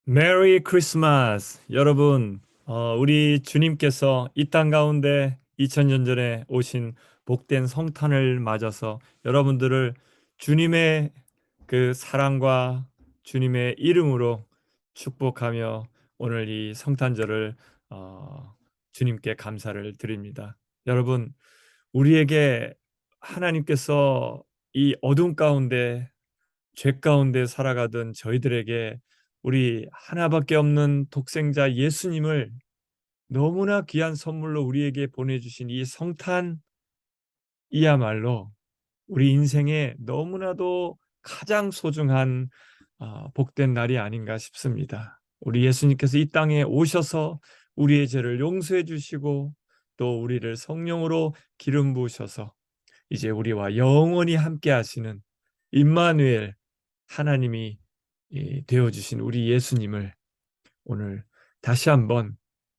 메리 크리스마스! 여러분, 우리 주님께서 이 땅 가운데 2000년 전에 오신 복된 성탄을 맞아서 여러분들을 주님의 그 사랑과 주님의 이름으로 축복하며 오늘 이 성탄절을 주님께 감사를 드립니다. 여러분, 우리에게 하나님께서 이 어둠 가운데 죄 가운데 살아가던 저희들에게 우리 하나밖에 없는 독생자 예수님을 너무나 귀한 선물로 우리에게 보내주신 이 성탄이야말로 우리 인생에 너무나도 가장 소중한 복된 날이 아닌가 싶습니다. 우리 예수님께서 이 땅에 오셔서 우리의 죄를 용서해 주시고 또 우리를 성령으로 기름 부으셔서 이제 우리와 영원히 함께 하시는 임마누엘 하나님이 되어 주신 우리 예수님을 오늘 다시 한번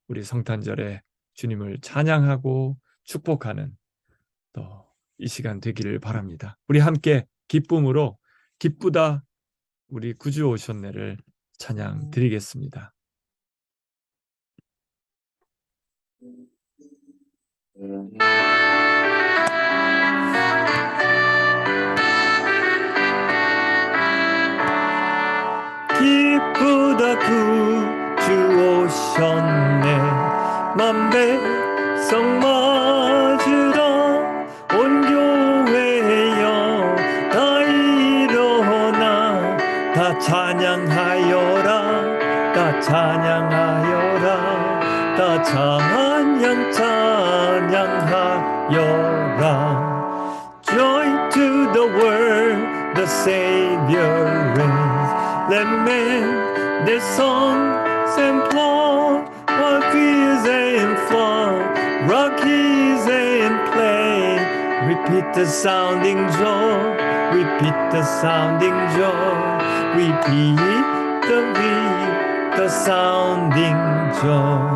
우리 성탄절에 주님을 찬양하고 축복하는 또 이 시간 되기를 바랍니다. 우리 함께 기쁨으로 기쁘다 우리 구주 오셨네를 찬양 드리겠습니다. 기쁘다 구주 오셨네 만백성 맞으러 온 교회여 다 일어나 다 찬양하여라 다 찬양하여라 다 찬양하여라 Joy to the world the Savior reigns Let men their songs employ while fears and flood, rockies and play. Repeat the sounding joy, repeat the sounding joy, repeat the sounding joy.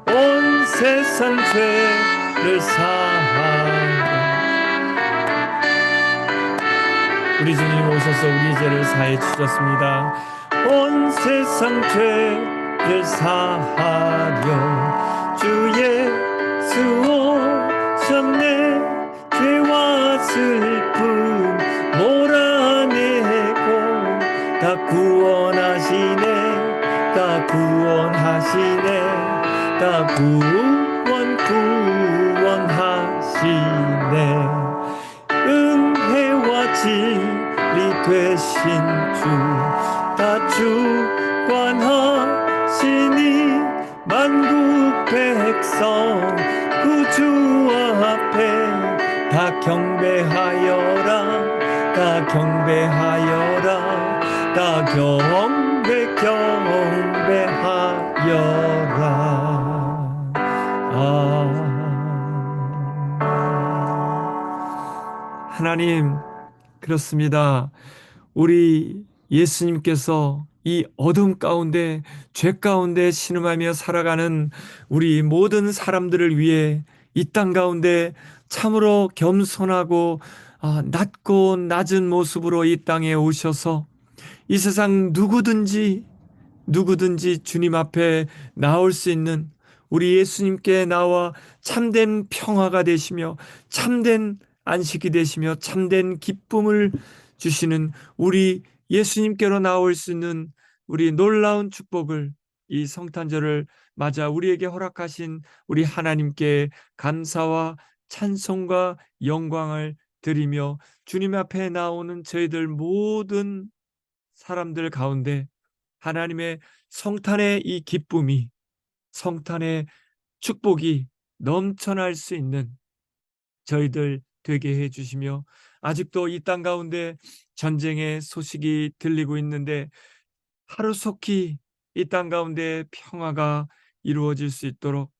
온 세상 죄를 사하여 우리 주님 오셔서 우리 죄를 사해 주셨습니다. 온 세상 죄를 사하려 주 예수 오셨네 죄와 슬픔 몰아내고 다 구원하시네 다 구원하시네 다 구원하시네 은혜와 진리 되신 주 다 주관하시니 만국 백성 구주 앞에 다 경배하여라 다 경배하여라 다 경배하여라 하나님, 그렇습니다. 우리 예수님께서 이 어둠 가운데 죄 가운데 신음하며 살아가는 우리 모든 사람들을 위해 이 땅 가운데 참으로 겸손하고 낮고 낮은 모습으로 이 땅에 오셔서 이 세상 누구든지 주님 앞에 나올 수 있는 우리 예수님께 나와 참된 평화가 되시며 참된 안식이 되시며 참된 기쁨을 주시는 우리 예수님께로 나올 수 있는 우리 놀라운 축복을 이 성탄절을 맞아 우리에게 허락하신 우리 하나님께 감사와 찬송과 영광을 드리며 주님 앞에 나오는 저희들 모든 사람들 가운데 하나님의 성탄의 이 기쁨이 성탄의 축복이 넘쳐날 수 있는 저희들 되게 해주시며 아직도 이 땅 가운데 전쟁의 소식이 들리고 있는데 하루속히 이 땅 가운데 평화가 이루어질 수 있도록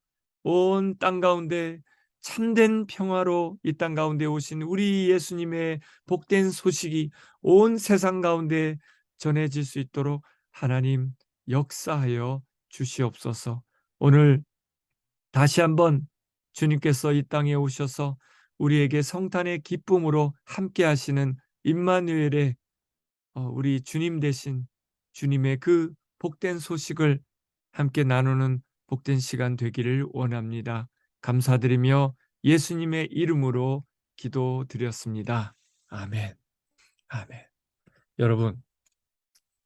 온 땅 가운데 참된 평화로 이 땅 가운데 오신 우리 예수님의 복된 소식이 온 세상 가운데 전해질 수 있도록 하나님 역사하여 주시옵소서. 오늘 다시 한번 주님께서 이 땅에 오셔서 우리에게 성탄의 기쁨으로 함께 하시는 임마누엘의 우리 주님 대신 주님의 그 복된 소식을 함께 나누는 복된 시간 되기를 원합니다. 감사드리며 예수님의 이름으로 기도드렸습니다. 아멘. 아멘. 여러분,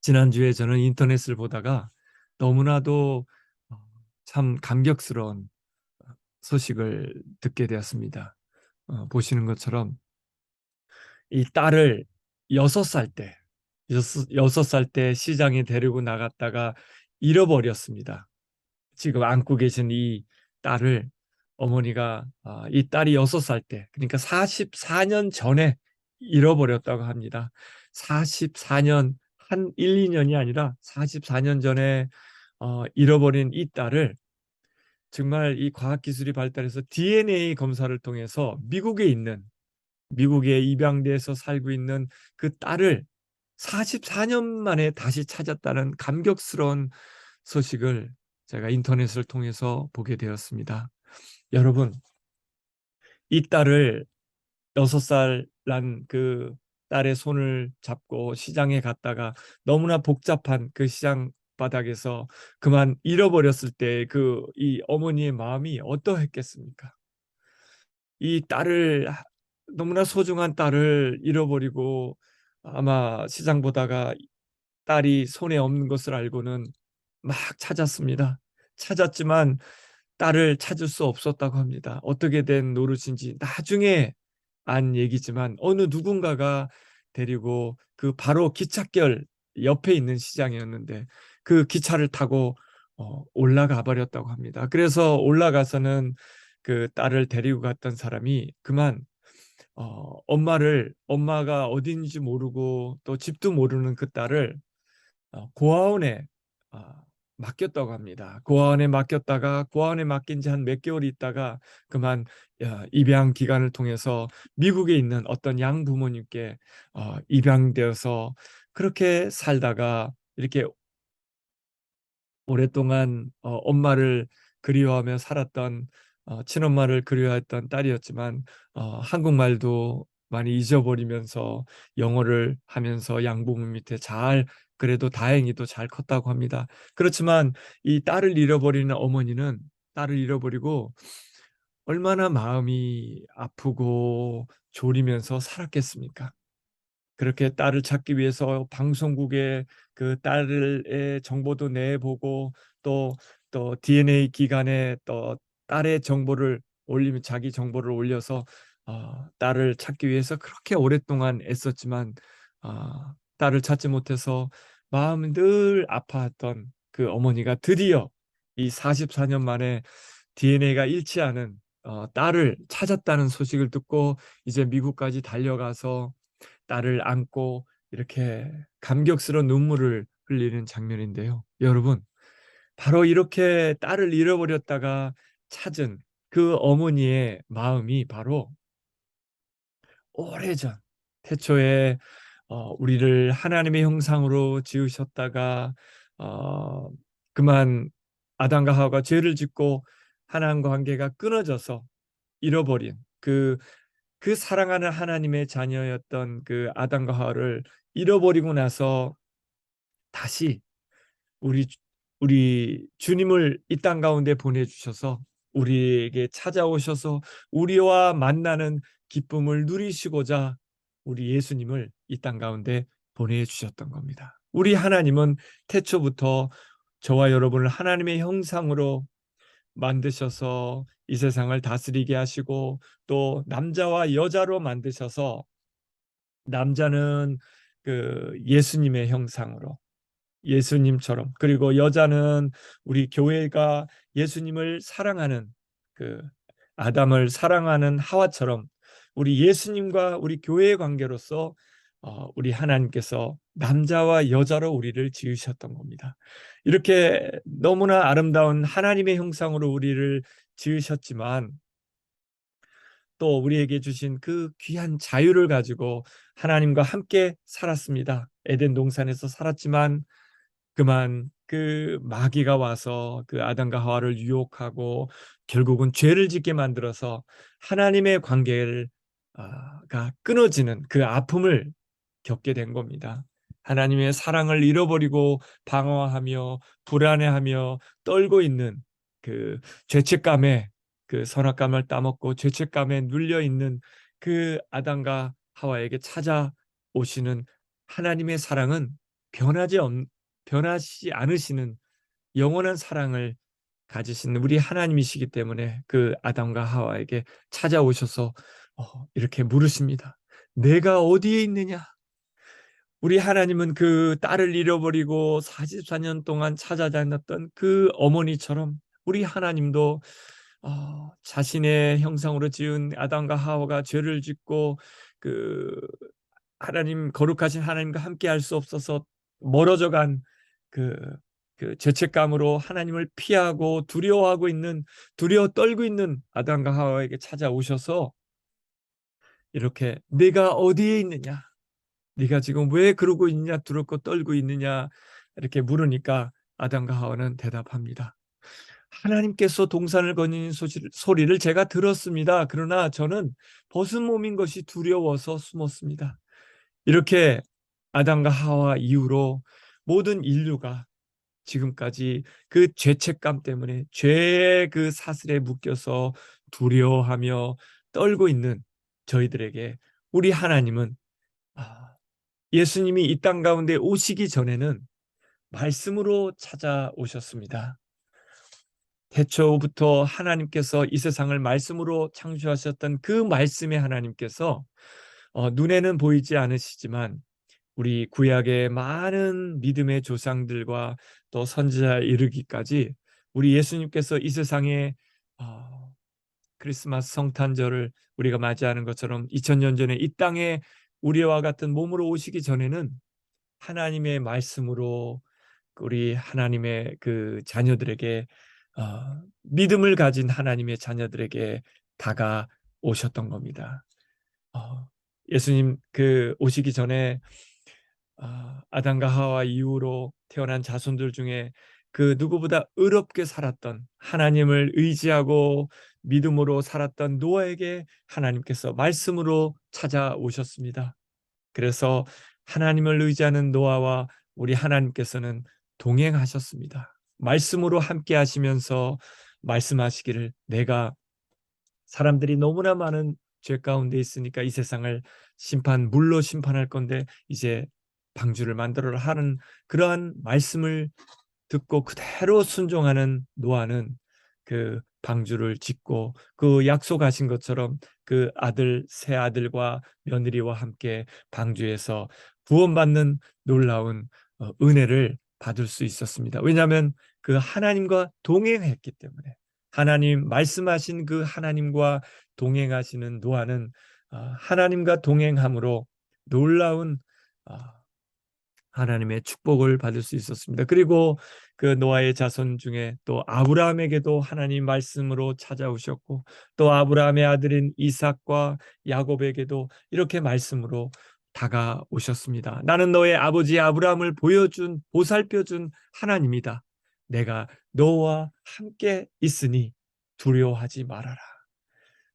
지난주에 저는 인터넷을 보다가 너무나도 참 감격스러운 소식을 듣게 되었습니다. 보시는 것처럼 이 딸을 6살 때, 6살 때 시장에 데리고 나갔다가 잃어버렸습니다. 지금 안고 계신 이 딸을 어머니가 이 딸이 6살 때, 그러니까 44년 전에 잃어버렸다고 합니다. 44년, 한 1, 2년이 아니라 44년 전에 잃어버린 이 딸을 정말 이 과학기술이 발달해서 DNA 검사를 통해서 미국에 입양돼서 살고 있는 그 딸을 44년 만에 다시 찾았다는 감격스러운 소식을 제가 인터넷을 통해서 보게 되었습니다. 여러분, 이 딸을 6살 난 그 딸의 손을 잡고 시장에 갔다가 너무나 복잡한 그 시장 바닥에서 그만 잃어버렸을 때 이 어머니의 마음이 어떠했겠습니까? 이 딸을, 너무나 소중한 딸을 잃어버리고 아마 시장 보다가 딸이 손에 없는 것을 알고는 막 찾았습니다. 찾았지만 딸을 찾을 수 없었다고 합니다. 어떻게 된 노릇인지 나중에 안 얘기지만 어느 누군가가 데리고 그 바로 기찻길 옆에 있는 시장이었는데 그 기차를 타고 올라가 버렸다고 합니다. 그래서 올라가서는 그 딸을 데리고 갔던 사람이 그만 엄마가 어딘지 모르고 또 집도 모르는 그 딸을 고아원에 어, 맡겼다고 합니다. 고아원에 맡겼다가 고아원에 맡긴 지 한 몇 개월 있다가 그만 입양 기간을 통해서 미국에 있는 어떤 양부모님께 입양되어서 그렇게 살다가 이렇게 오랫동안 엄마를 그리워하며 살았던 친엄마를 그리워했던 딸이었지만 한국말도 많이 잊어버리면서 영어를 하면서 양부모 밑에 잘 그래도 다행히도 잘 컸다고 합니다. 그렇지만 이 딸을 잃어버리는 어머니는 딸을 잃어버리고 얼마나 마음이 아프고 졸이면서 살았겠습니까? 그렇게 딸을 찾기 위해서 방송국에 그 딸의 정보도 내보고 또 DNA 기관에 또 딸의 정보를 올리면 자기 정보를 올려서 딸을 찾기 위해서 그렇게 오랫동안 애썼지만 딸을 찾지 못해서 마음이 늘 아파했던 그 어머니가 드디어 이 44년 만에 DNA가 일치하는 딸을 찾았다는 소식을 듣고 이제 미국까지 달려가서 딸을 안고 이렇게 감격스러운 눈물을 흘리는 장면인데요. 여러분, 바로 이렇게 딸을 잃어버렸다가 찾은 그 어머니의 마음이 바로 오래전 태초에 우리를 하나님의 형상으로 지으셨다가 어, 그만 아담과 하와가 죄를 짓고 하나님과 관계가 끊어져서 잃어버린 그 사랑하는 하나님의 자녀였던 그 아담과 하와를 잃어버리고 나서 다시 우리 우리 주님을 이 땅 가운데 보내주셔서 우리에게 찾아오셔서 우리와 만나는 기쁨을 누리시고자 우리 예수님을 이 땅 가운데 보내주셨던 겁니다. 우리 하나님은 태초부터 저와 여러분을 하나님의 형상으로 만드셔서 이 세상을 다스리게 하시고 또 남자와 여자로 만드셔서 남자는 그 예수님의 형상으로 예수님처럼 그리고 여자는 우리 교회가 예수님을 사랑하는 그 아담을 사랑하는 하와처럼 우리 예수님과 우리 교회의 관계로서 우리 하나님께서 남자와 여자로 우리를 지으셨던 겁니다. 이렇게 너무나 아름다운 하나님의 형상으로 우리를 지으셨지만 또 우리에게 주신 그 귀한 자유를 가지고 하나님과 함께 살았습니다. 에덴 동산에서 살았지만 그만 그 마귀가 와서 그 아담과 하와를 유혹하고 결국은 죄를 짓게 만들어서 하나님의 관계를 가 끊어지는 그 아픔을 겪게 된 겁니다. 하나님의 사랑을 잃어버리고 방황하며 불안해하며 떨고 있는 그 죄책감에, 그 선악감을 따먹고 죄책감에 눌려 있는 그 아담과 하와에게 찾아오시는 하나님의 사랑은 변하지 않으시는 영원한 사랑을 가지신 우리 하나님이시기 때문에 그 아담과 하와에게 찾아오셔서 이렇게 물으십니다. 내가 어디에 있느냐? 우리 하나님은 그 딸을 잃어버리고 44년 동안 찾아다녔던 그 어머니처럼 우리 하나님도 자신의 형상으로 지은 아담과 하와가 죄를 짓고 그 하나님, 거룩하신 하나님과 함께 할 수 없어서 멀어져 간 그 죄책감으로 하나님을 피하고 두려워 떨고 있는 아담과 하와에게 찾아오셔서 이렇게 내가 어디에 있느냐? 네가 지금 왜 그러고 있느냐, 두렵고 떨고 있느냐 이렇게 물으니까 아담과 하와는 대답합니다. 하나님께서 동산을 거니는 소리를 제가 들었습니다. 그러나 저는 벗은 몸인 것이 두려워서 숨었습니다. 이렇게 아담과 하와 이후로 모든 인류가 지금까지 그 죄책감 때문에 죄의 그 사슬에 묶여서 두려워하며 떨고 있는 저희들에게 우리 하나님은 예수님이 이 땅 가운데 오시기 전에는 말씀으로 찾아오셨습니다. 태초부터 하나님께서 이 세상을 말씀으로 창조하셨던 그 말씀의 하나님께서 눈에는 보이지 않으시지만 우리 구약의 많은 믿음의 조상들과 또 선지자 이르기까지 우리 예수님께서 이 세상에 크리스마스 성탄절을 우리가 맞이하는 것처럼 2000년 전에 이 땅에 우리와 같은 몸으로 오시기 전에는 하나님의 말씀으로 우리 하나님의 그 자녀들에게 믿음을 가진 하나님의 자녀들에게 다가오셨던 겁니다. 예수님 그 오시기 전에 아담과 하와 이후로 태어난 자손들 중에 그 누구보다 의롭게 살았던, 하나님을 의지하고 믿음으로 살았던 노아에게 하나님께서 말씀으로 찾아오셨습니다. 그래서 하나님을 의지하는 노아와 우리 하나님께서는 동행하셨습니다. 말씀으로 함께 하시면서 말씀하시기를, 내가 사람들이 너무나 많은 죄 가운데 있으니까 이 세상을 물로 심판할 건데 이제 방주를 만들어라 하는 그러한 말씀을 듣고 그대로 순종하는 노아는 그 방주를 짓고 그 약속하신 것처럼 그 새 아들과 며느리와 함께 방주에서 구원받는 놀라운 은혜를 받을 수 있었습니다. 왜냐하면 그 하나님과 동행했기 때문에, 하나님 말씀하신 그 하나님과 동행하시는 노아는 하나님과 동행함으로 놀라운 하나님의 축복을 받을 수 있었습니다. 그리고 그 노아의 자손 중에 또 아브라함에게도 하나님 말씀으로 찾아오셨고, 또 아브라함의 아들인 이삭과 야곱에게도 이렇게 말씀으로 다가오셨습니다. 나는 너의 아버지 아브라함을 보살펴준 하나님이다. 내가 너와 함께 있으니 두려워하지 말아라.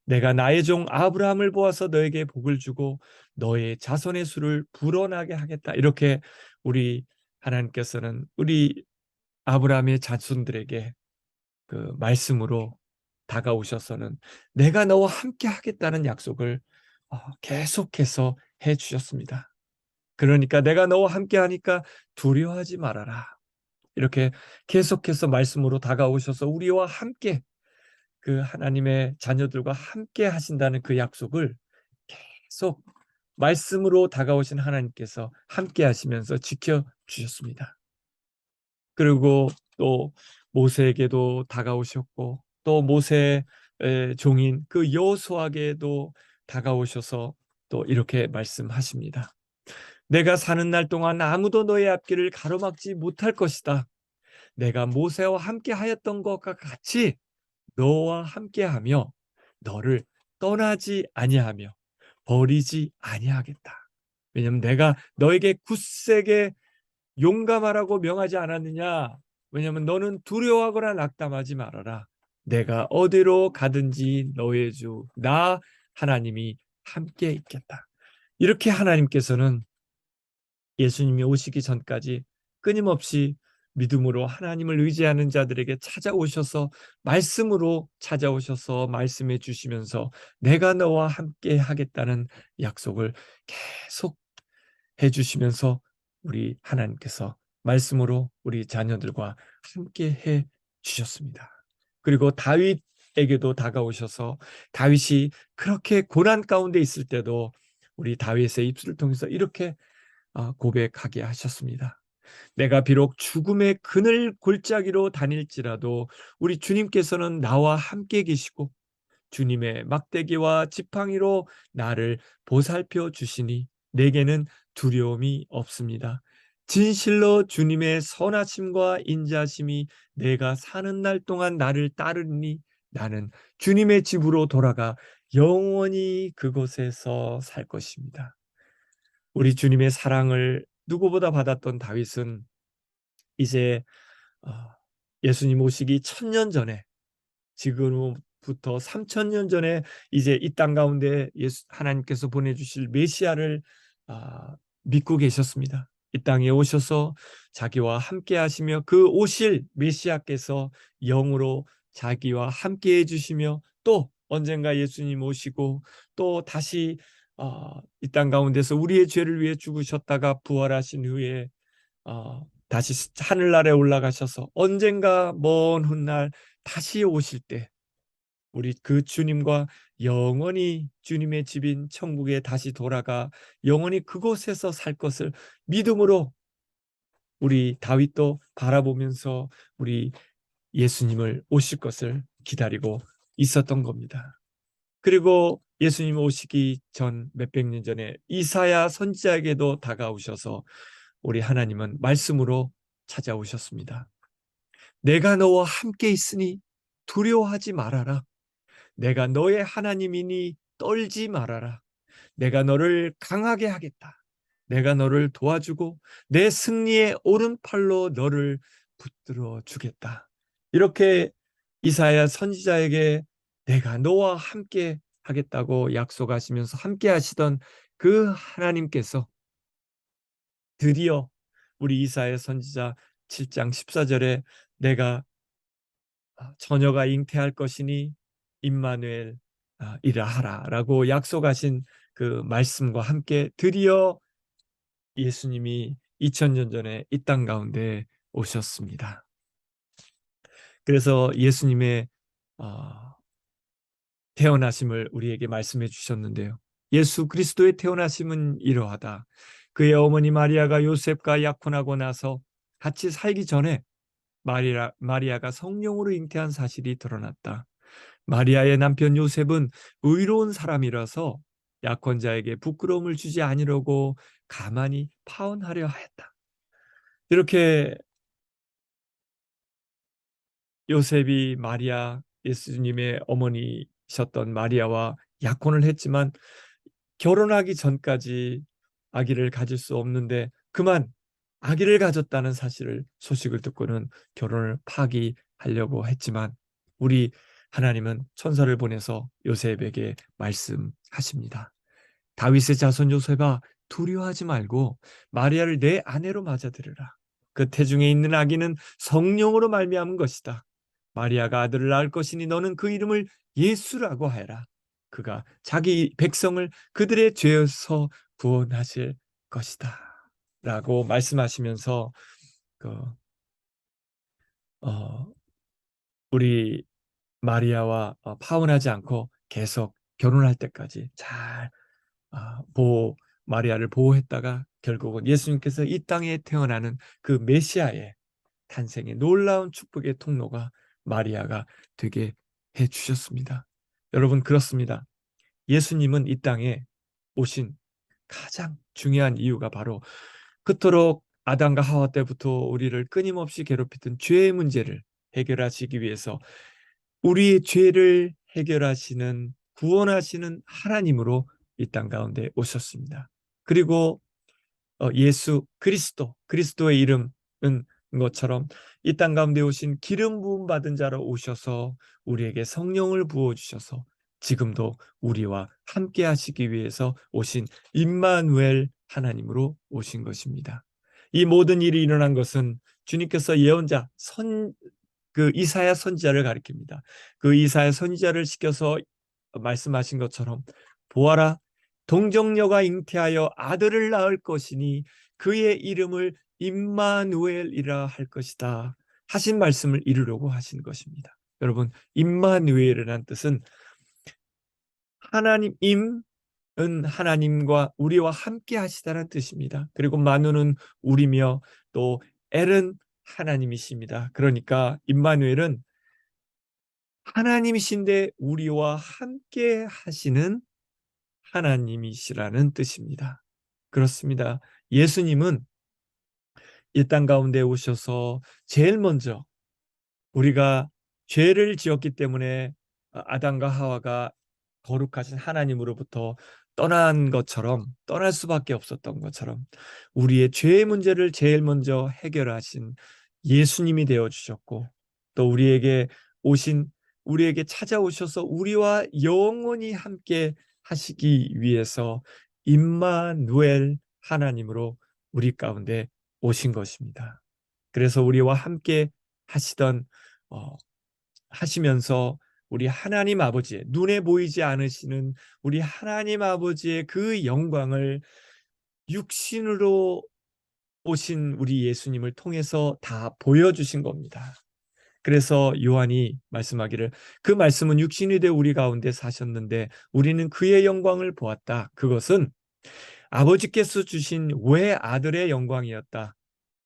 내가 나의 종 아브라함을 보아서 너에게 복을 주고 너의 자손의 수를 불어나게 하겠다. 이렇게 우리 하나님께서는 우리 아브라함의 자손들에게 그 말씀으로 다가오셔서는 내가 너와 함께 하겠다는 약속을 계속해서 해 주셨습니다. 그러니까 내가 너와 함께 하니까 두려워하지 말아라. 이렇게 계속해서 말씀으로 다가오셔서 우리와 함께, 그 하나님의 자녀들과 함께 하신다는 그 약속을 계속 말씀으로 다가오신 하나님께서 함께 하시면서 지켜 주셨습니다. 그리고 또 모세에게도 다가오셨고, 또 모세의 종인 그 여호수아에게도 다가오셔서 또 이렇게 말씀하십니다. 내가 사는 날 동안 아무도 너의 앞길을 가로막지 못할 것이다. 내가 모세와 함께 하였던 것과 같이 너와 함께하며 너를 떠나지 아니하며 버리지 아니하겠다. 왜냐하면 내가 너에게 굳세게 용감하라고 명하지 않았느냐? 왜냐하면 너는 두려워하거나 낙담하지 말아라. 내가 어디로 가든지 너의 주 나 하나님이 함께 있겠다. 이렇게 하나님께서는 예수님이 오시기 전까지 끊임없이 믿음으로 하나님을 의지하는 자들에게 찾아오셔서 말씀으로 찾아오셔서 말씀해 주시면서 내가 너와 함께 하겠다는 약속을 계속 해 주시면서 우리 하나님께서 말씀으로 우리 자녀들과 함께 해 주셨습니다. 그리고 다윗에게도 다가오셔서 다윗이 그렇게 고난 가운데 있을 때도 우리 다윗의 입술을 통해서 이렇게 고백하게 하셨습니다. 내가 비록 죽음의 그늘 골짜기로 다닐지라도 우리 주님께서는 나와 함께 계시고 주님의 막대기와 지팡이로 나를 보살펴 주시니 내게는 두려움이 없습니다. 진실로 주님의 선하심과 인자심이 내가 사는 날 동안 나를 따르니 나는 주님의 집으로 돌아가 영원히 그곳에서 살 것입니다. 우리 주님의 사랑을 누구보다 받았던 다윗은 이제 어, 예수님 오시기 1000년 전에, 지금부터 3000년 전에 이제 이 땅 가운데 하나님께서 보내주실 메시아를 믿고 계셨습니다. 이 땅에 오셔서 자기와 함께 하시며 그 오실 메시아께서 영으로 자기와 함께 해주시며 또 언젠가 예수님 오시고 또 다시 이 땅 가운데서 우리의 죄를 위해 죽으셨다가 부활하신 후에 다시 하늘나라에 올라가셔서 언젠가 먼 훗날 다시 오실 때 우리 그 주님과 영원히 주님의 집인 천국에 다시 돌아가 영원히 그곳에서 살 것을 믿음으로 우리 다윗도 바라보면서 우리 예수님을 오실 것을 기다리고 있었던 겁니다. 그리고 예수님 오시기 전 몇백 년 전에 이사야 선지자에게도 다가오셔서 우리 하나님은 말씀으로 찾아오셨습니다. 내가 너와 함께 있으니 두려워하지 말아라. 내가 너의 하나님이니 떨지 말아라. 내가 너를 강하게 하겠다. 내가 너를 도와주고 내 승리의 오른팔로 너를 붙들어 주겠다. 이렇게 이사야 선지자에게 내가 너와 함께 하겠다고 약속하시면서 함께 하시던 그 하나님께서 드디어 우리 이사야 선지자 7장 14절에 내가 처녀가 잉태할 것이니 임마누엘 이라 하라라고 약속하신 그 말씀과 함께 드디어 예수님이 2000년 전에 이 땅 가운데 오셨습니다. 그래서 예수님의 태어나심을 우리에게 말씀해 주셨는데요. 예수 그리스도의 태어나심은 이러하다. 그의 어머니 마리아가 요셉과 약혼하고 나서 같이 살기 전에 마리아가 성령으로 잉태한 사실이 드러났다. 마리아의 남편 요셉은 의로운 사람이라서 약혼자에게 부끄러움을 주지 아니려고 가만히 파혼하려 하였다. 이렇게 요셉이 예수님의 어머니셨던 마리아와 약혼을 했지만 결혼하기 전까지 아기를 가질 수 없는데 그만 아기를 가졌다는 소식을 듣고는 결혼을 파기하려고 했지만 우리 하나님은 천사를 보내서 요셉에게 말씀하십니다. 다윗의 자손 요셉아, 두려워하지 말고 마리아를 내 아내로 맞아들여라. 그 태중에 있는 아기는 성령으로 말미암은 것이다. 마리아가 아들을 낳을 것이니 너는 그 이름을 예수라고 하여라. 그가 자기 백성을 그들의 죄에서 구원하실 것이다. 라고 말씀하시면서 그, 어, 우리 마리아와 파혼하지 않고 계속 결혼할 때까지 잘 마리아를 보호했다가 결국은 예수님께서 이 땅에 태어나는 그 메시아의 탄생의 놀라운 축복의 통로가 마리아가 되게 해 주셨습니다. 여러분, 그렇습니다. 예수님은 이 땅에 오신 가장 중요한 이유가 바로 그토록 아담과 하와 때부터 우리를 끊임없이 괴롭히던 죄의 문제를 해결하시기 위해서 우리의 죄를 해결하시는 구원하시는 하나님으로 이 땅 가운데 오셨습니다. 그리고 예수 그리스도의 이름은 것처럼 이 땅 가운데 오신 기름 부음 받은 자로 오셔서 우리에게 성령을 부어 주셔서 지금도 우리와 함께 하시기 위해서 오신 임마누엘 하나님으로 오신 것입니다. 이 모든 일이 일어난 것은 주님께서 예언자 그 이사야 선지자를 가리킵니다. 그 이사야 선지자를 시켜서 말씀하신 것처럼 보아라, 동정녀가 잉태하여 아들을 낳을 것이니 그의 이름을 임마누엘이라 할 것이다 하신 말씀을 이루려고 하신 것입니다. 여러분, 임마누엘이라는 뜻은 하나님은 하나님과 우리와 함께 하시다는 뜻입니다. 그리고 마누는 우리며 또 엘은 하나님이십니다. 그러니까 임마누엘은 하나님이신데 우리와 함께 하시는 하나님이시라는 뜻입니다. 그렇습니다. 예수님은 이 땅 가운데 오셔서 제일 먼저 우리가 죄를 지었기 때문에 아담과 하와가 거룩하신 하나님으로부터 떠날 수밖에 없었던 것처럼 우리의 죄의 문제를 제일 먼저 해결하신 예수님이 되어 주셨고, 또 우리에게 찾아오셔서 우리와 영원히 함께 하시기 위해서 임마누엘 하나님으로 우리 가운데 오신 것입니다. 그래서 우리와 함께 하시던 하시면서 우리 하나님 아버지의, 눈에 보이지 않으시는 우리 하나님 아버지의 그 영광을 육신으로 오신 우리 예수님을 통해서 다 보여주신 겁니다. 그래서 요한이 말씀하기를 그 말씀은 육신이 되어 우리 가운데 사셨는데 우리는 그의 영광을 보았다. 그것은 아버지께서 주신 외아들의 영광이었다.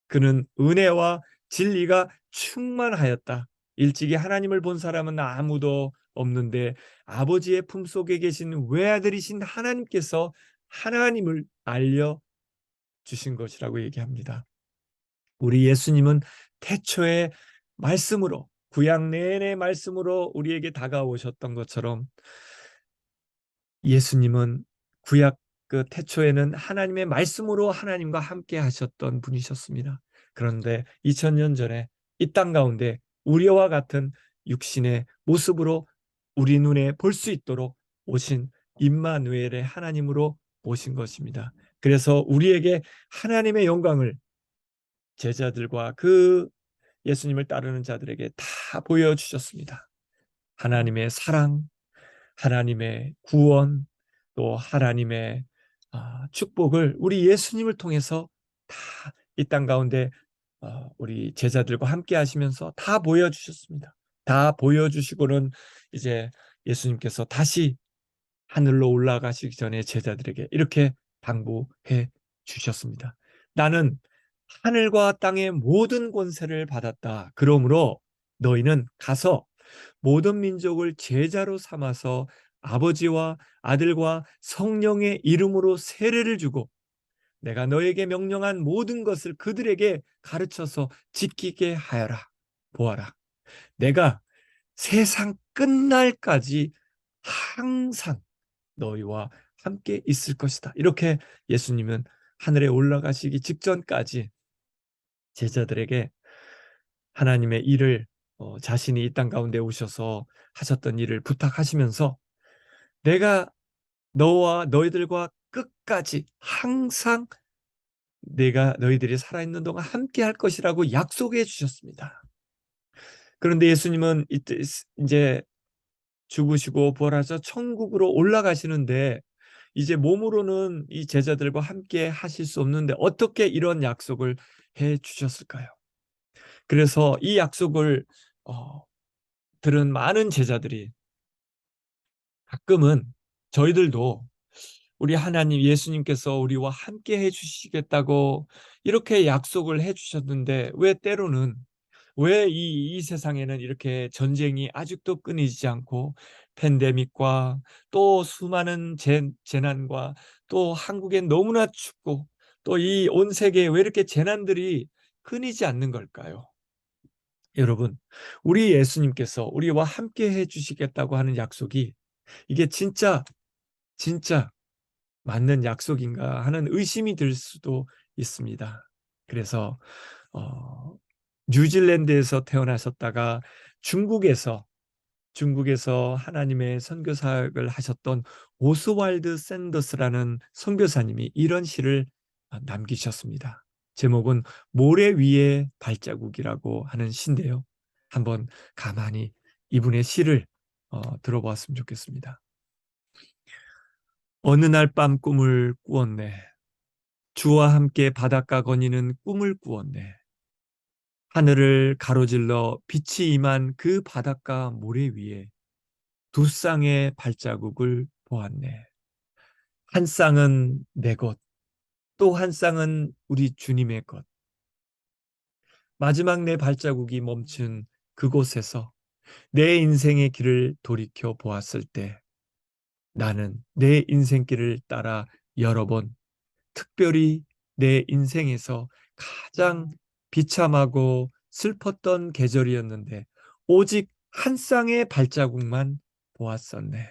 그는 은혜와 진리가 충만하였다. 일찍이 하나님을 본 사람은 아무도 없는데 아버지의 품속에 계신 외아들이신 하나님께서 하나님을 알려주신 것이라고 얘기합니다. 우리 예수님은 태초에 말씀으로, 구약 내내 말씀으로 우리에게 다가오셨던 것처럼 예수님은 구약 그 태초에는 하나님의 말씀으로 하나님과 함께 하셨던 분이셨습니다. 그런데 2000년 전에 이 땅 가운데 우리와 같은 육신의 모습으로 우리 눈에 볼 수 있도록 오신 임마누엘의 하나님으로 오신 것입니다. 그래서 우리에게 하나님의 영광을 제자들과 그 예수님을 따르는 자들에게 다 보여주셨습니다. 하나님의 사랑, 하나님의 구원, 또 하나님의 축복을 우리 예수님을 통해서 다 이 땅 가운데 우리 제자들과 함께 하시면서 다 보여주셨습니다. 다 보여주시고는 이제 예수님께서 다시 하늘로 올라가시기 전에 제자들에게 이렇게 당부해 주셨습니다. 나는 하늘과 땅의 모든 권세를 받았다. 그러므로 너희는 가서 모든 민족을 제자로 삼아서 아버지와 아들과 성령의 이름으로 세례를 주고 내가 너에게 명령한 모든 것을 그들에게 가르쳐서 지키게 하여라. 보아라. 내가 세상 끝날까지 항상 너희와 함께 있을 것이다. 이렇게 예수님은 하늘에 올라가시기 직전까지 제자들에게 하나님의 일을 자신이 이 땅 가운데 오셔서 하셨던 일을 부탁하시면서 내가 너와 너희들과 끝까지 항상 내가 너희들이 살아있는 동안 함께 할 것이라고 약속해 주셨습니다. 그런데 예수님은 이제 죽으시고 부활하셔서 천국으로 올라가시는데 이제 몸으로는 이 제자들과 함께 하실 수 없는데 어떻게 이런 약속을 해 주셨을까요? 그래서 이 약속을 들은 많은 제자들이 가끔은 저희들도 우리 하나님 예수님께서 우리와 함께 해주시겠다고 이렇게 약속을 해주셨는데 왜 때로는 왜 이 세상에는 이렇게 전쟁이 아직도 끊이지 않고 팬데믹과 또 수많은 재난과 또 한국엔 너무나 춥고 또 이 온 세계에 왜 이렇게 재난들이 끊이지 않는 걸까요? 여러분, 우리 예수님께서 우리와 함께 해주시겠다고 하는 약속이 이게 진짜 맞는 약속인가 하는 의심이 들 수도 있습니다. 그래서 뉴질랜드에서 태어나셨다가 중국에서 중국에서 하나님의 선교 사역을 하셨던 오스왈드 샌더스라는 선교사님이 이런 시를 남기셨습니다. 제목은 모래 위의 발자국이라고 하는 시인데요. 한번 가만히 이분의 시를 들어보았으면 좋겠습니다. 어느 날 밤 꿈을 꾸었네. 주와 함께 바닷가 거니는 꿈을 꾸었네. 하늘을 가로질러 빛이 임한 그 바닷가 모래 위에 두 쌍의 발자국을 보았네. 한 쌍은 내 것, 또 한 쌍은 우리 주님의 것. 마지막 내 발자국이 멈춘 그곳에서 내 인생의 길을 돌이켜 보았을 때 나는 내 인생길을 따라 여러 번, 특별히 내 인생에서 가장 비참하고 슬펐던 계절이었는데 오직 한 쌍의 발자국만 보았었네.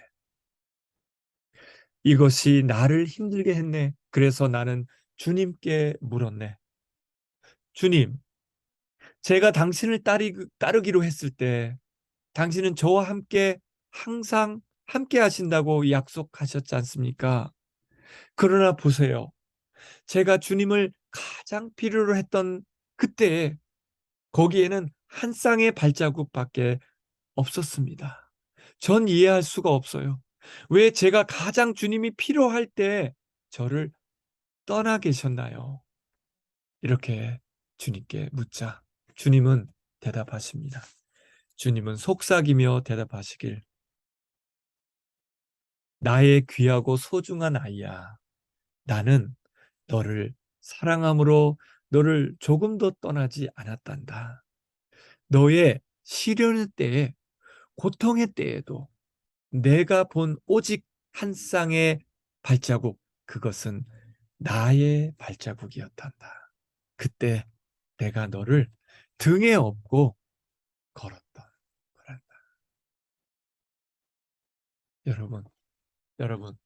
이것이 나를 힘들게 했네. 그래서 나는 주님께 물었네. 주님, 제가 당신을 따르기로 했을 때 당신은 저와 함께 항상 함께 하신다고 약속하셨지 않습니까? 그러나 보세요. 제가 주님을 가장 필요로 했던 그때 거기에는 한 쌍의 발자국밖에 없었습니다. 전 이해할 수가 없어요. 왜 제가 가장 주님이 필요할 때 저를 떠나 계셨나요? 이렇게 주님께 묻자 주님은 대답하십니다. 주님은 속삭이며 대답하시길 나의 귀하고 소중한 아이야. 나는 너를 사랑함으로 너를 조금도 떠나지 않았단다. 너의 시련의 때에 고통의 때에도 내가 본 오직 한 쌍의 발자국 그것은 나의 발자국이었단다. 그때 내가 너를 등에 업고 걸었다. 여러분, 여러분,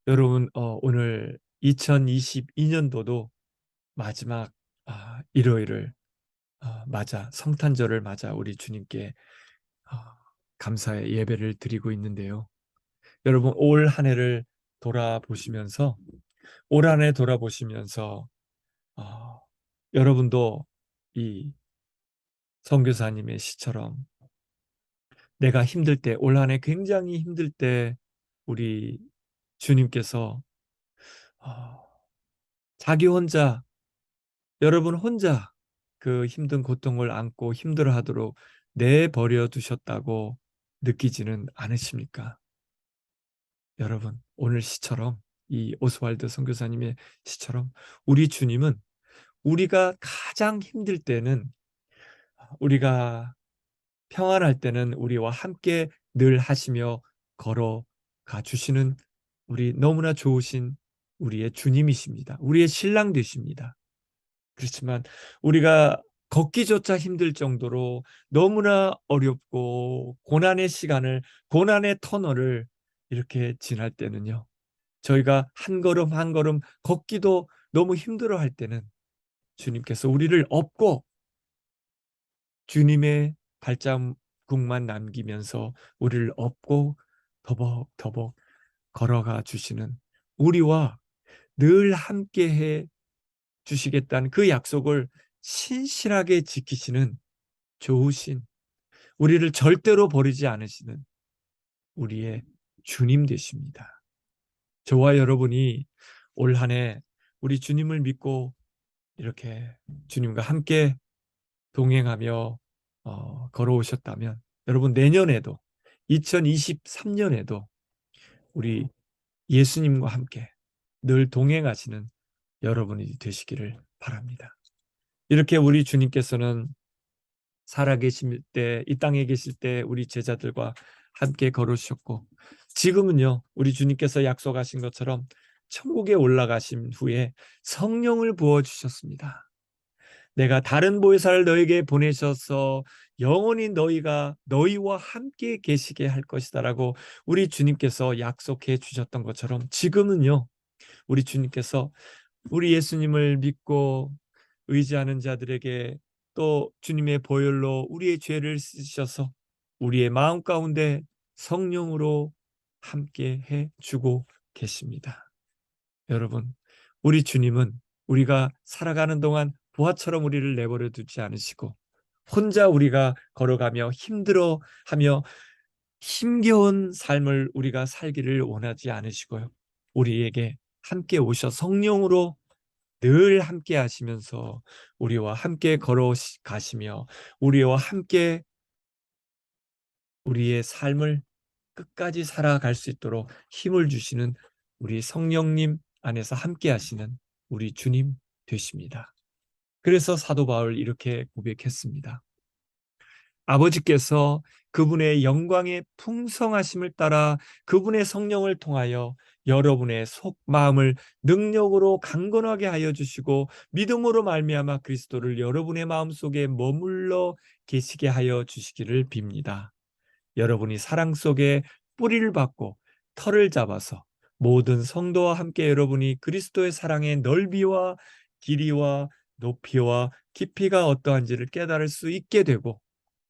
여러분, 오늘 2022년도도 마지막 일요일을 맞아 성탄절을 맞아 우리 주님께 감사의 예배를 드리고 있는데요. 여러분 올 한 해를 돌아보시면서 올 한 해 돌아보시면서 어, 여러분도 이 선교사님의 시처럼 내가 힘들 때, 올 한 해 굉장히 힘들 때 우리 주님께서 어, 자기 혼자, 여러분 혼자 그 힘든 고통을 안고 힘들어하도록 내버려 두셨다고 느끼지는 않으십니까? 여러분, 오늘 시처럼 이 오스왈드 선교사님의 시처럼 우리 주님은 우리가 가장 힘들 때는 우리가 평안할 때는 우리와 함께 늘 하시며 걸어가 주시는 우리 너무나 좋으신 우리의 주님이십니다. 우리의 신랑 되십니다. 그렇지만 우리가 걷기조차 힘들 정도로 너무나 어렵고 고난의 시간을, 고난의 터널을 이렇게 지날 때는요. 저희가 한 걸음 한 걸음 걷기도 너무 힘들어 할 때는 주님께서 우리를 업고 주님의 발자국만 남기면서 우리를 업고 더벅더벅 걸어가 주시는 우리와 늘 함께해 주시겠다는 그 약속을 신실하게 지키시는 좋으신 우리를 절대로 버리지 않으시는 우리의 주님 되십니다. 저와 여러분이 올 한 해 우리 주님을 믿고 이렇게 주님과 함께 동행하며 걸어오셨다면 여러분 내년에도 2023년에도 우리 예수님과 함께 늘 동행하시는 여러분이 되시기를 바랍니다. 이렇게 우리 주님께서는 살아계실 때, 이 땅에 계실 때 우리 제자들과 함께 걸으셨고 지금은요 우리 주님께서 약속하신 것처럼 천국에 올라가신 후에 성령을 부어주셨습니다. 내가 다른 보혜사를 너에게 보내셔서 영원히 너희와 함께 계시게 할 것이다라고 우리 주님께서 약속해 주셨던 것처럼 지금은요 우리 주님께서 우리 예수님을 믿고 의지하는 자들에게 또 주님의 보혈로 우리의 죄를 씻으셔서 우리의 마음 가운데 성령으로 함께 해 주고 계십니다. 여러분, 우리 주님은 우리가 살아가는 동안 부하처럼 우리를 내버려 두지 않으시고 혼자 우리가 걸어가며 힘들어하며 힘겨운 삶을 우리가 살기를 원하지 않으시고요. 우리에게 함께 오셔 성령으로 늘 함께 하시면서 우리와 함께 걸어가시며 우리와 함께 우리의 삶을 끝까지 살아갈 수 있도록 힘을 주시는 우리 성령님 안에서 함께 하시는 우리 주님 되십니다. 그래서 사도 바울 이렇게 고백했습니다. 아버지께서 그분의 영광의 풍성하심을 따라 그분의 성령을 통하여 여러분의 속 마음을 능력으로 강건하게 하여 주시고 믿음으로 말미암아 그리스도를 여러분의 마음속에 머물러 계시게 하여 주시기를 빕니다. 여러분이 사랑 속에 뿌리를 받고 털을 잡아서 모든 성도와 함께 여러분이 그리스도의 사랑의 넓이와 길이와 높이와 깊이가 어떠한지를 깨달을 수 있게 되고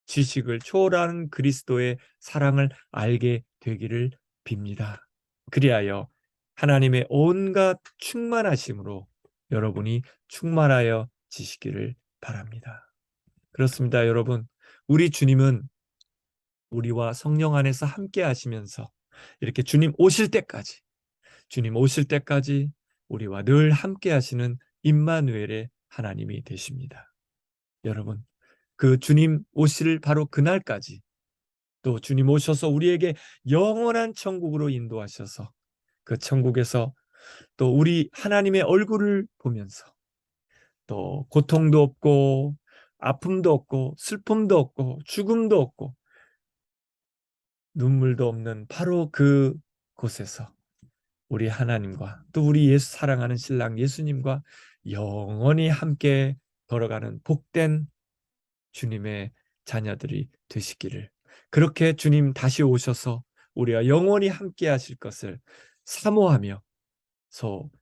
지식을 초월하는 그리스도의 사랑을 알게 되기를 빕니다. 그리하여 하나님의 온갖 충만하심으로 여러분이 충만하여 지시기를 바랍니다. 그렇습니다, 여러분. 우리 주님은 우리와 성령 안에서 함께 하시면서 이렇게 주님 오실 때까지 우리와 늘 함께 하시는 임마누엘의 하나님이 되십니다. 여러분, 그 주님 오실 바로 그날까지 또 주님 오셔서 우리에게 영원한 천국으로 인도하셔서 그 천국에서 또 우리 하나님의 얼굴을 보면서 또 고통도 없고 아픔도 없고 슬픔도 없고 죽음도 없고 눈물도 없는 바로 그 곳에서 우리 하나님과 또 우리 예수 사랑하는 신랑 예수님과 영원히 함께 걸어가는 복된 주님의 자녀들이 되시기를, 그렇게 주님 다시 오셔서 우리와 영원히 함께 하실 것을 사모하며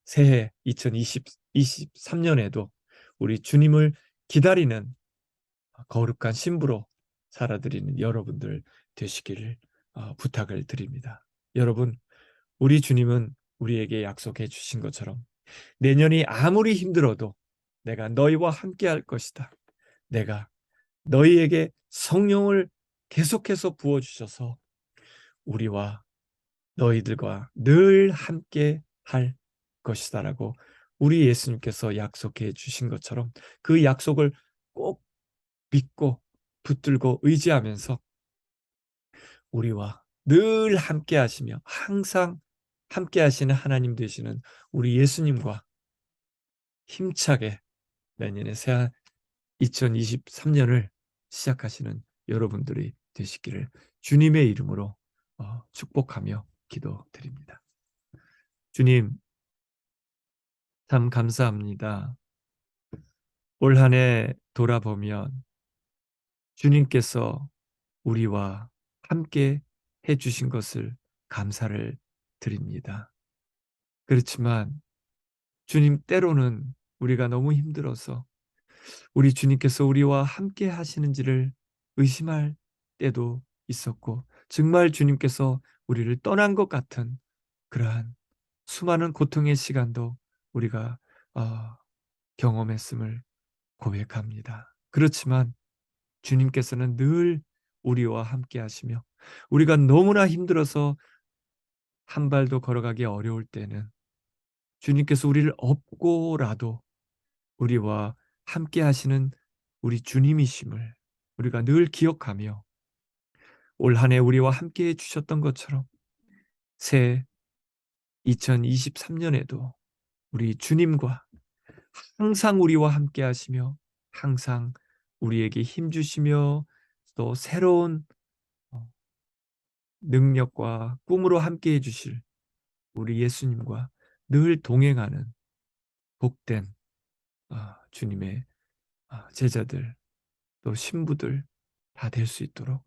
새해 2023년에도 우리 주님을 기다리는 거룩한 신부로 살아드리는 여러분들 되시기를 부탁을 드립니다. 여러분, 우리 주님은 우리에게 약속해 주신 것처럼 내년이 아무리 힘들어도 내가 너희와 함께 할 것이다. 내가 너희에게 성령을 계속해서 부어주셔서 우리와 너희들과 늘 함께 할 것이다라고 우리 예수님께서 약속해 주신 것처럼 그 약속을 꼭 믿고 붙들고 의지하면서 우리와 늘 함께 하시며 항상 함께 하시는 하나님 되시는 우리 예수님과 힘차게 내년에 새한 2023년을 시작하시는 여러분들이 되시기를 주님의 이름으로 축복하며 기도드립니다. 주님, 참 감사합니다. 올 한 해 돌아보면 주님께서 우리와 함께 해주신 것을 감사를 드립니다. 그렇지만 주님, 때로는 우리가 너무 힘들어서 우리 주님께서 우리와 함께 하시는지를 의심할 때도 있었고, 정말 주님께서 우리를 떠난 것 같은 그러한 수많은 고통의 시간도 우리가 경험했음을 고백합니다. 그렇지만 주님께서는 늘 우리와 함께 하시며 우리가 너무나 힘들어서 한 발도 걸어가기 어려울 때는 주님께서 우리를 업고라도 우리와 함께 하시는 우리 주님이심을 우리가 늘 기억하며 올 한 해 우리와 함께 해주셨던 것처럼 새 2023년에도 우리 주님과 항상 우리와 함께 하시며 항상 우리에게 힘 주시며 또 새로운 능력과 꿈으로 함께 해주실 우리 예수님과 늘 동행하는 복된 주님의 제자들 또 신부들 다 될 수 있도록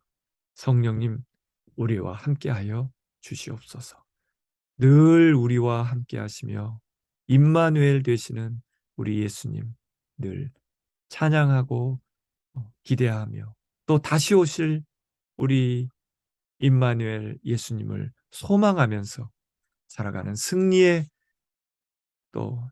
성령님 우리와 함께하여 주시옵소서. 늘 우리와 함께 하시며 임마누엘 되시는 우리 예수님 늘 찬양하고 기대하며 또 다시 오실 우리 임마누엘 예수님을 소망하면서 살아가는 승리의 또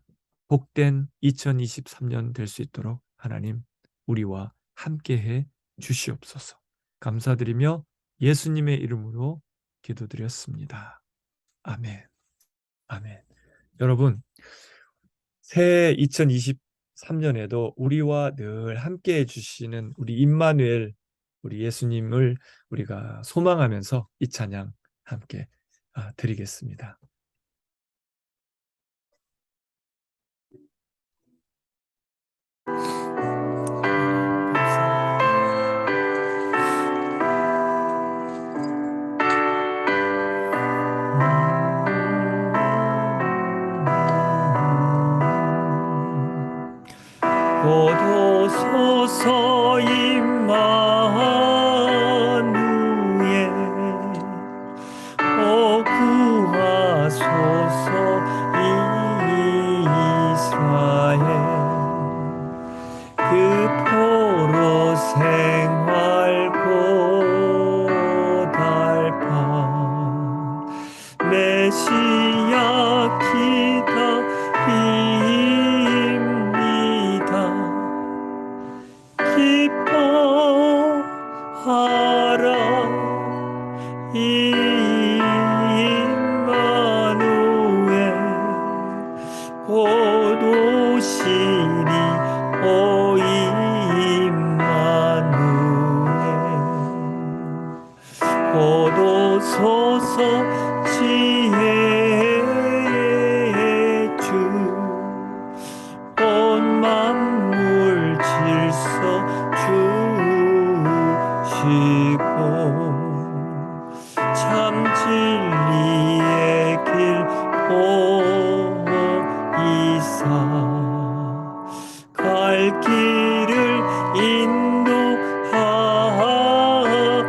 복된 2023년 될 수 있도록 하나님 우리와 함께해 주시옵소서. 감사드리며 예수님의 이름으로 기도드렸습니다. 아멘. 아멘. 여러분, 새해 2023년에도 우리와 늘 함께해 주시는 우리 임마누엘, 우리 예수님을 우리가 소망하면서 이 찬양 함께 드리겠습니다. 보도소서 임마누엘 구하소서 이스라엘 그 포로 생활 고달파 메시아 기다립니다. 기뻐하라 임마누엘 곧 오시리 오 임마누엘 곧 오소서 지혜의 주 온 만물 질서 주시고 참 진리의 길 보이사 갈 길을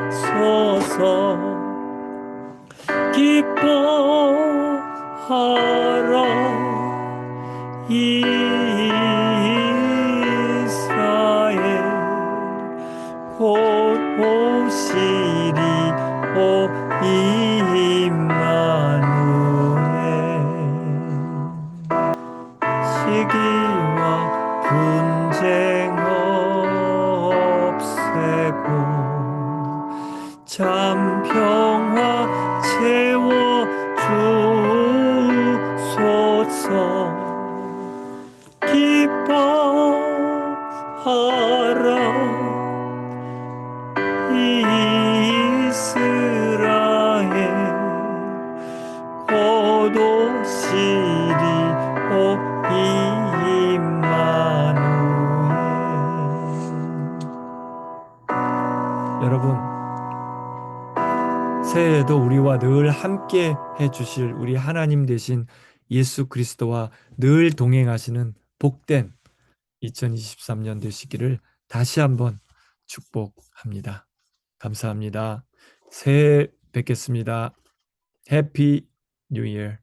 인도하소서. 기뻐하라 이스라엘 곧 오시리 오 임마누엘 시기와 분쟁 없애고 참 평화 채워주소서. 기뻐하라 이스라엘 곧 오시리 오 임마누엘. 여러분, 새해에도 우리와 늘 함께 해주실 우리 하나님 되신 예수 그리스도와 늘 동행하시는 복된 2023년 되시기를 다시 한번 축복합니다. 감사합니다. 새해 뵙겠습니다. 해피 뉴 이어.